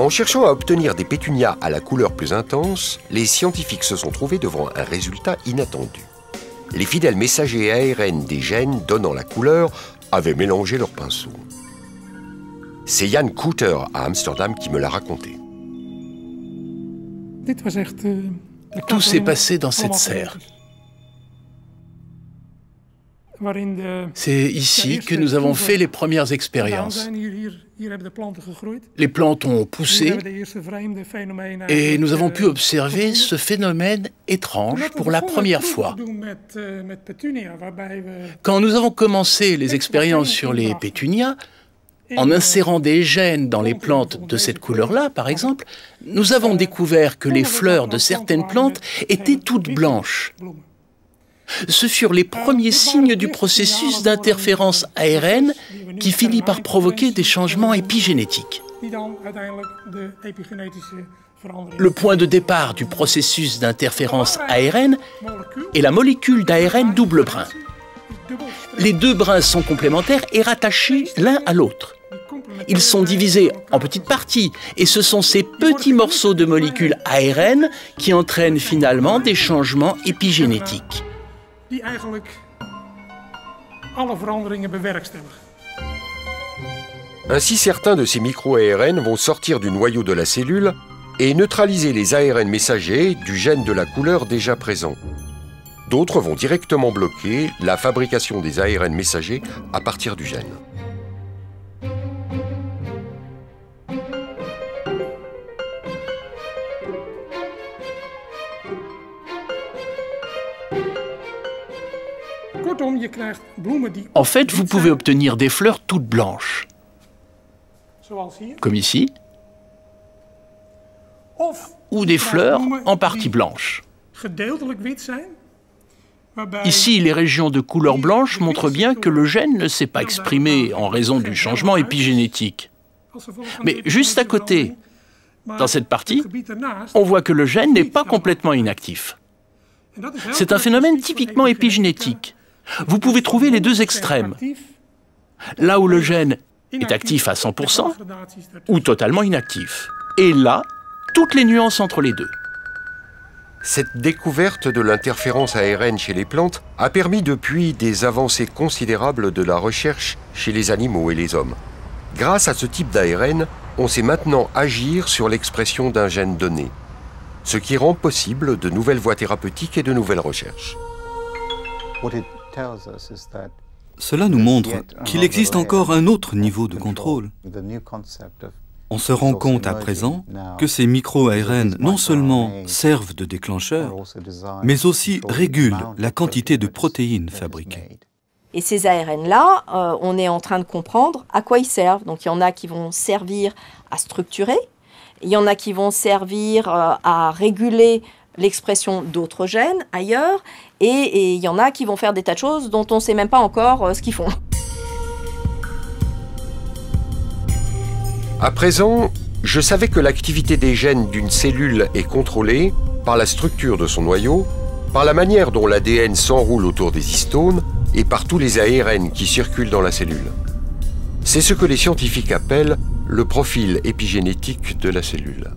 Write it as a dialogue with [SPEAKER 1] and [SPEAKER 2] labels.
[SPEAKER 1] En cherchant à obtenir des pétunias à la couleur plus intense, les scientifiques se sont trouvés devant un résultat inattendu. Les fidèles messagers ARN des gènes donnant la couleur avaient mélangé leurs pinceaux. C'est Jan Kouter à Amsterdam qui me l'a raconté.
[SPEAKER 2] Tout s'est passé dans cette serre. C'est ici que nous avons fait les premières expériences. Les plantes ont poussé et nous avons pu observer ce phénomène étrange pour la première fois. Quand nous avons commencé les expériences sur les pétunias, en insérant des gènes dans les plantes de cette couleur-là, par exemple, nous avons découvert que les fleurs de certaines plantes étaient toutes blanches. Ce furent les premiers signes du processus d'interférence ARN qui finit par provoquer des changements épigénétiques. Le point de départ du processus d'interférence ARN est la molécule d'ARN double brin. Les deux brins sont complémentaires et rattachés l'un à l'autre. Ils sont divisés en petites parties et ce sont ces petits morceaux de molécules ARN qui entraînent finalement des changements épigénétiques.
[SPEAKER 1] Ainsi, certains de ces micro-ARN vont sortir du noyau de la cellule et neutraliser les ARN messagers du gène de la couleur déjà présent. D'autres vont directement bloquer la fabrication des ARN messagers à partir du gène.
[SPEAKER 2] En fait, vous pouvez obtenir des fleurs toutes blanches, comme ici, ou des fleurs en partie blanches. Ici, les régions de couleur blanche montrent bien que le gène ne s'est pas exprimé en raison du changement épigénétique. Mais juste à côté, dans cette partie, on voit que le gène n'est pas complètement inactif. C'est un phénomène typiquement épigénétique. Vous pouvez trouver les deux extrêmes. Là où le gène est actif à 100% ou totalement inactif. Et là, toutes les nuances entre les deux.
[SPEAKER 1] Cette découverte de l'interférence ARN chez les plantes a permis depuis des avancées considérables de la recherche chez les animaux et les hommes. Grâce à ce type d'ARN, on sait maintenant agir sur l'expression d'un gène donné, ce qui rend possible de nouvelles voies thérapeutiques et de nouvelles recherches.
[SPEAKER 3] Cela nous montre qu'il existe encore un autre niveau de contrôle. On se rend compte à présent que ces micro-ARN non seulement servent de déclencheurs, mais aussi régulent la quantité de protéines fabriquées.
[SPEAKER 4] Et ces ARN-là, on est en train de comprendre à quoi ils servent. Donc il y en a qui vont servir à structurer, il y en a qui vont servir à réguler l'expression d'autres gènes ailleurs, et il y en a qui vont faire des tas de choses dont on ne sait même pas encore ce qu'ils font.
[SPEAKER 1] À présent, je savais que l'activité des gènes d'une cellule est contrôlée par la structure de son noyau, par la manière dont l'ADN s'enroule autour des histones et par tous les ARN qui circulent dans la cellule. C'est ce que les scientifiques appellent le profil épigénétique de la cellule.